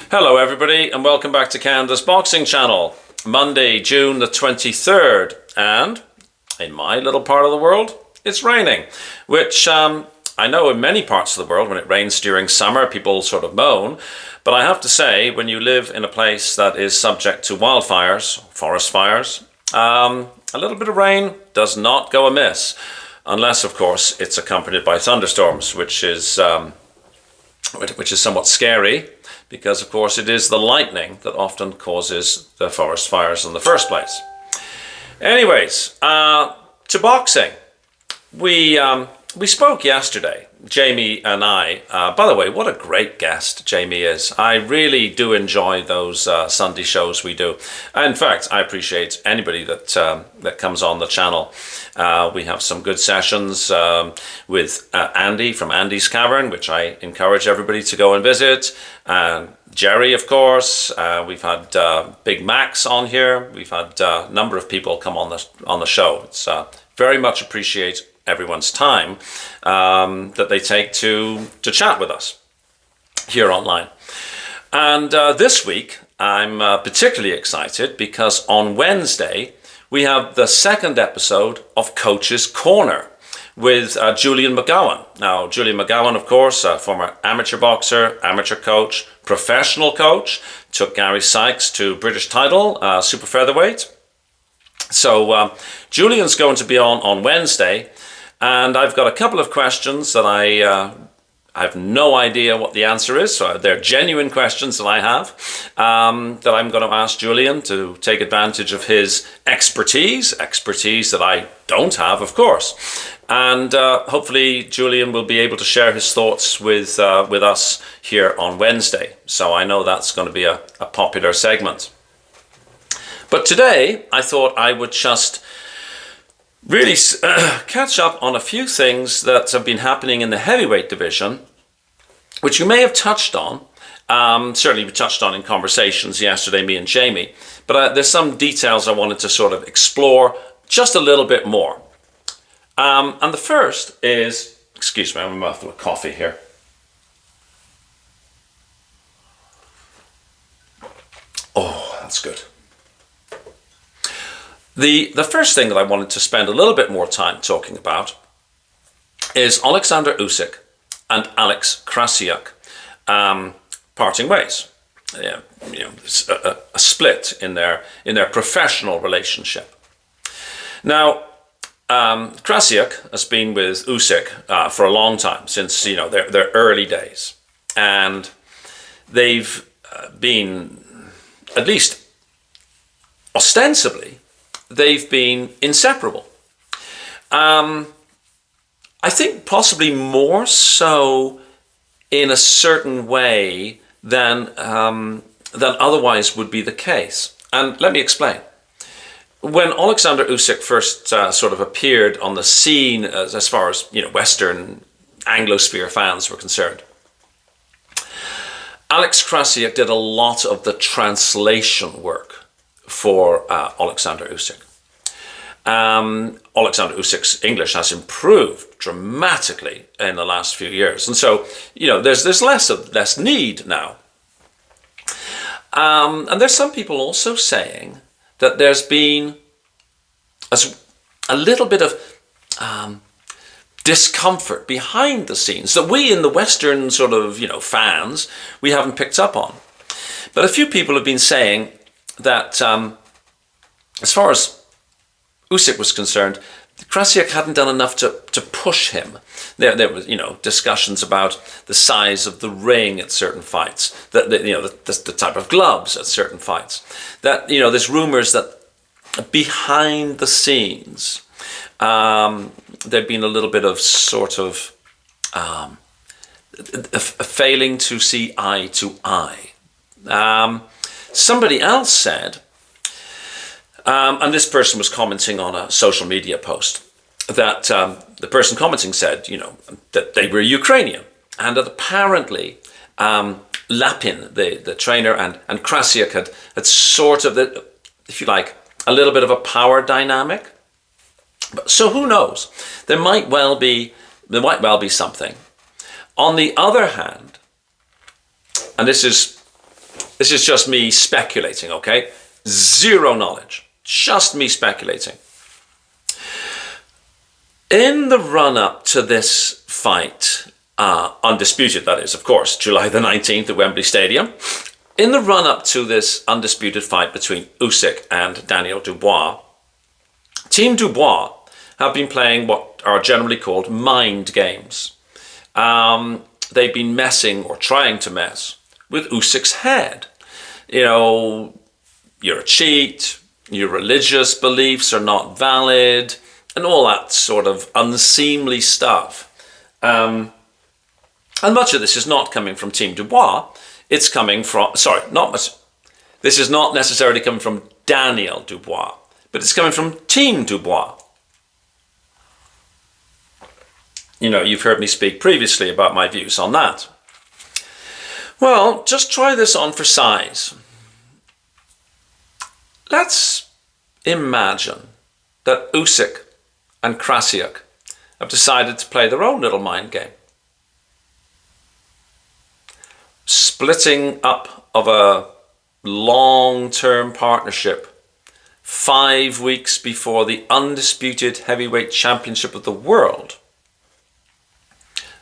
Hello everybody and welcome back to Canada's Boxing Channel. Monday, June the 23rd, and in my little part of the world, it's raining, which I know in many parts of the world when it rains during summer people sort of moan, but I have to say when you live in a place that is subject to wildfires, forest fires, a little bit of rain does not go amiss, unless of course it's accompanied by thunderstorms, which is somewhat scary. Because, of course, it is the lightning that often causes the forest fires in the first place. Anyways, to boxing. We spoke yesterday, Jamie and I. By the way, what a great guest Jamie is. I really do enjoy those Sunday shows we do. In fact, I appreciate anybody that comes on the channel. We have some good sessions with Andy from Andy's Cavern, which I encourage everybody to go and visit. Jerry, of course. We've had Big Max on here. We've had a number of people come on the show. It's very much appreciate everyone's time that they take to chat with us here online. And this week, I'm particularly excited because on Wednesday, we have the second episode of Coach's Corner with Julian McGowan. Now, Julian McGowan, of course, a former amateur boxer, amateur coach, professional coach, took Gary Sykes to British title, super featherweight. So Julian's going to be on Wednesday, and I've got a couple of questions that I have no idea what the answer is. So they're genuine questions that I have that I'm going to ask Julian to take advantage of his expertise that I don't have, of course. And hopefully Julian will be able to share his thoughts with us here on Wednesday. So I know that's going to be a popular segment. But today I thought I would just really catch up on a few things that have been happening in the heavyweight division, which you may have touched on. Certainly we touched on in conversations yesterday, me and Jamie. But there's some details I wanted to sort of explore just a little bit more. And the first is, excuse me, I'm a mouthful of coffee here. Oh, that's good. The first thing that I wanted to spend a little bit more time talking about is Olexander Usyk and Alex Krassyuk parting ways. It's a split in their professional relationship. Now, Krassyuk has been with Usyk for a long time, since their early days, and they've been, at least ostensibly, they've been inseparable. I think possibly more so in a certain way than otherwise would be the case, and let me explain. When Olexander Usyk first sort of appeared on the scene, as far as Western Anglosphere fans were concerned, Alex Krassyuk did a lot of the translation work for Olexander Usyk. Olexander Usyk's English has improved dramatically in the last few years, and so there's less need now. And there's some people also saying that there's been a little bit of discomfort behind the scenes that we in the Western sort of, fans, we haven't picked up on. But a few people have been saying that as far as Usyk was concerned, Krassyuk hadn't done enough to push him. There was, discussions about the size of the ring at certain fights, the type of gloves at certain fights. That, there's rumors that behind the scenes, there'd been a little bit of sort of failing to see eye to eye. Somebody else said, and this person was commenting on a social media post, that the person commenting said, that they were Ukrainian, and that apparently Lapin, the trainer, and Krassyuk had sort of, if you like, a little bit of a power dynamic. So who knows? There might well be something. On the other hand, and this is This is just me speculating, okay? Zero knowledge. Just me speculating. In the run-up to this fight, undisputed that is, of course, July the 19th at Wembley Stadium, in the run-up to this undisputed fight between Usyk and Daniel Dubois, Team Dubois have been playing what are generally called mind games. They've been messing or trying to mess with Usyk's head. You know, you're a cheat, your religious beliefs are not valid, and all that sort of unseemly stuff. And much of this is not coming from Team Dubois. It's coming from, this is not necessarily coming from Daniel Dubois, but it's coming from Team Dubois. You know, you've heard me speak previously about my views on that. Well, just try this on for size. Let's imagine that Usyk and Krassyuk have decided to play their own little mind game. Splitting up of a long-term partnership 5 weeks before the undisputed heavyweight championship of the world.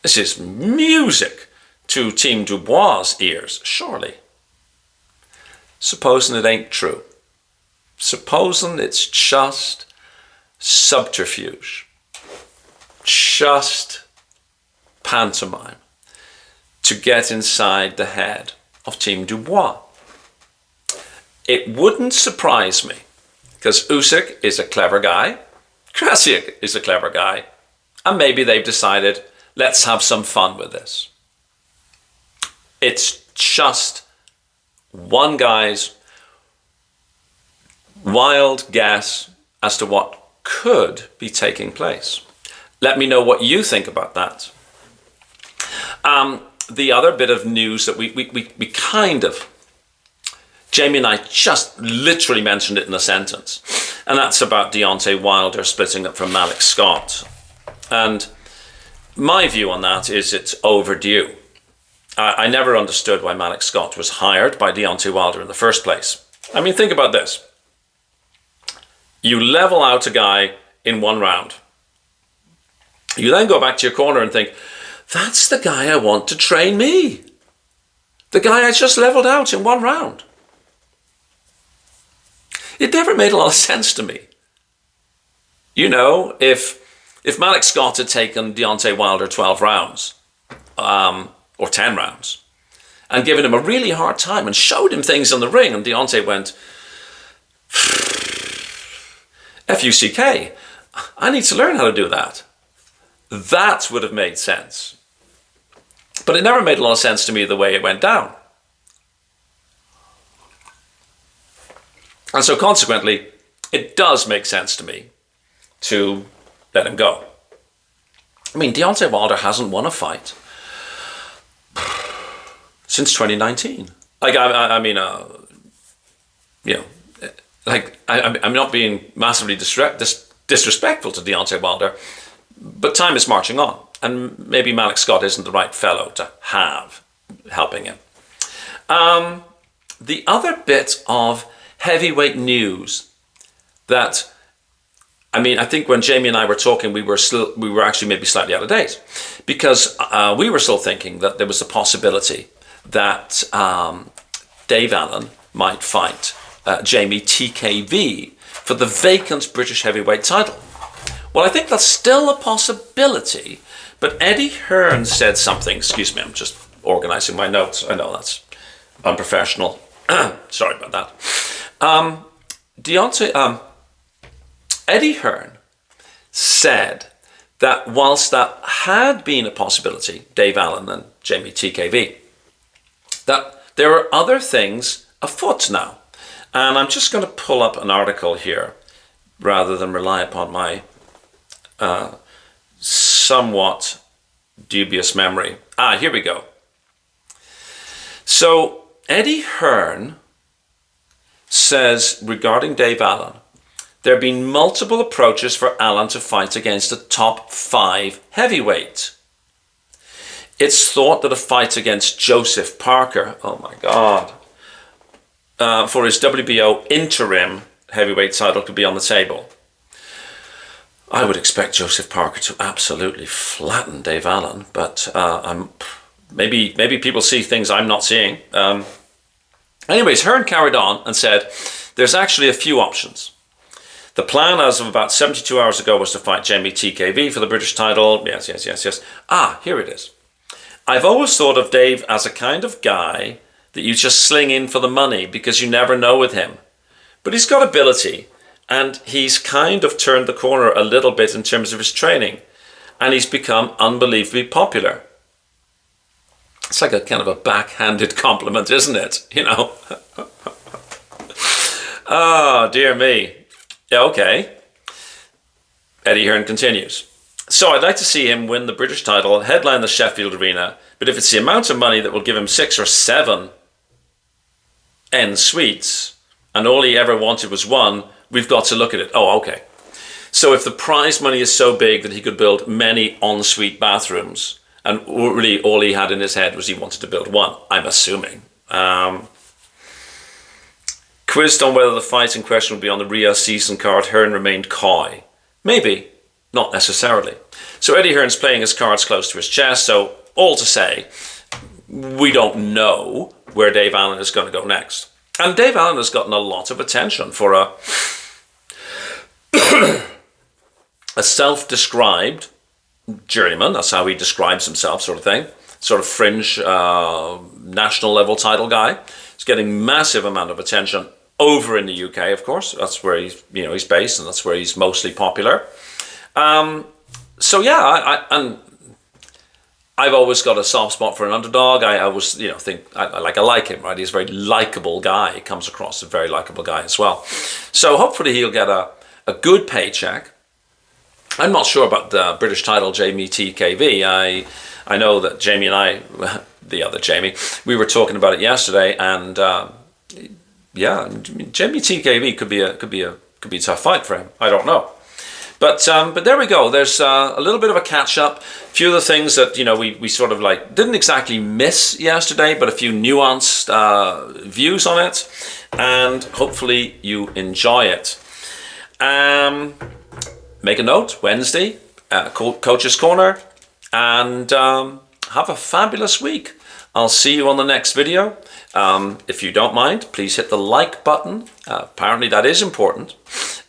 This is music to Team Dubois' ears, surely. Supposing it ain't true. Supposing it's just subterfuge. Just pantomime to get inside the head of Team Dubois. It wouldn't surprise me, because Usyk is a clever guy, Krassyuk is a clever guy, and maybe they've decided, let's have some fun with this. It's just one guy's wild guess as to what could be taking place. Let me know what you think about that. The other bit of news that we kind of, Jamie and I just literally mentioned it in a sentence, and that's about Deontay Wilder splitting up from Malik Scott. And my view on that is it's overdue. I never understood why Malik Scott was hired by Deontay Wilder in the first place. I mean, think about this. You level out a guy in one round. You then go back to your corner and think, that's the guy I want to train me. The guy I just leveled out in one round. It never made a lot of sense to me. You know, if Malik Scott had taken Deontay Wilder 12 rounds, or 10 rounds, and given him a really hard time and showed him things in the ring, and Deontay went, F-U-C-K, I need to learn how to do that. That would have made sense. But it never made a lot of sense to me the way it went down. And so consequently, it does make sense to me to let him go. I mean, Deontay Wilder hasn't won a fight since 2019. Like, I'm not being massively disrespectful to Deontay Wilder, but time is marching on, and maybe Malik Scott isn't the right fellow to have helping him. The other bit of heavyweight news that, I think when Jamie and I were talking, we were actually maybe slightly out of date, because we were still thinking that there was a possibility that Dave Allen might fight Jamie TKV for the vacant British heavyweight title. Well, I think that's still a possibility, but Eddie Hearn said something. Excuse me, I'm just organizing my notes. I know that's unprofessional. Sorry about that. Eddie Hearn said that whilst that had been a possibility, Dave Allen and Jamie TKV, that there are other things afoot now. And I'm just going to pull up an article here rather than rely upon my somewhat dubious memory. Here we go. So Eddie Hearn says regarding Dave Allen, there have been multiple approaches for Allen to fight against a top 5 heavyweight. It's thought that a fight against Joseph Parker, oh my God, for his WBO interim heavyweight title could be on the table. I would expect Joseph Parker to absolutely flatten Dave Allen, but maybe people see things I'm not seeing. Anyways, Hearn carried on and said, there's actually a few options. The plan as of about 72 hours ago was to fight Jamie TKV for the British title. Yes. Here it is. I've always thought of Dave as a kind of guy that you just sling in for the money because you never know with him. But he's got ability, and he's kind of turned the corner a little bit in terms of his training, and he's become unbelievably popular. It's like a kind of a backhanded compliment, isn't it? You know? Oh, dear me. Yeah, okay. Eddie Hearn continues. So I'd like to see him win the British title, headline the Sheffield Arena, but if it's the amount of money that will give him 6 or 7 en suites, and all he ever wanted was one, we've got to look at it. Oh, okay. So if the prize money is so big that he could build many ensuite bathrooms, and really all he had in his head was he wanted to build one, I'm assuming. Quizzed on whether the fight in question would be on the Rio season card, Hearn remained coy. Maybe, not necessarily. So Eddie Hearn's playing his cards close to his chest, so all to say, we don't know where Dave Allen is going to go next. And Dave Allen has gotten a lot of attention for a self-described journeyman, that's how he describes himself, sort of thing, sort of fringe national level title guy. He's getting massive amount of attention over in the UK, of course. That's where he's based, and that's where he's mostly popular. So yeah, I've always got a soft spot for an underdog. I always think I like him, right? He's a very likable guy. He comes across as a very likable guy as well. So hopefully he'll get a good paycheck. I'm not sure about the British title, Jamie TKV. I know that Jamie and I, the other Jamie, we were talking about it yesterday, and yeah, Jamie TKV could be a tough fight for him. I don't know, but there we go. There's a little bit of a catch up. A few of the things that we sort of didn't exactly miss yesterday, but a few nuanced views on it, and hopefully you enjoy it. Make a note, Wednesday, Coach's Corner, and have a fabulous week. I'll see you on the next video. If you don't mind, please hit the like button. Apparently that is important.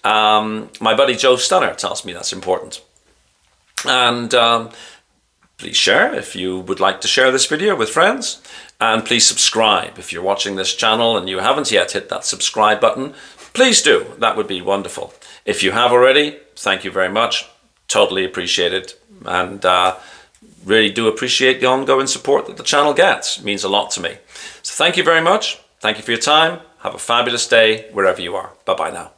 My buddy Joe Stunner tells me that's important. And please share if you would like to share this video with friends. And please subscribe. If you're watching this channel and you haven't yet hit that subscribe button, please do. That would be wonderful. If you have already, thank you very much. Totally appreciate it. And really do appreciate the ongoing support that the channel gets. It means a lot to me. So thank you very much. Thank you for your time. Have a fabulous day wherever you are. Bye-bye now.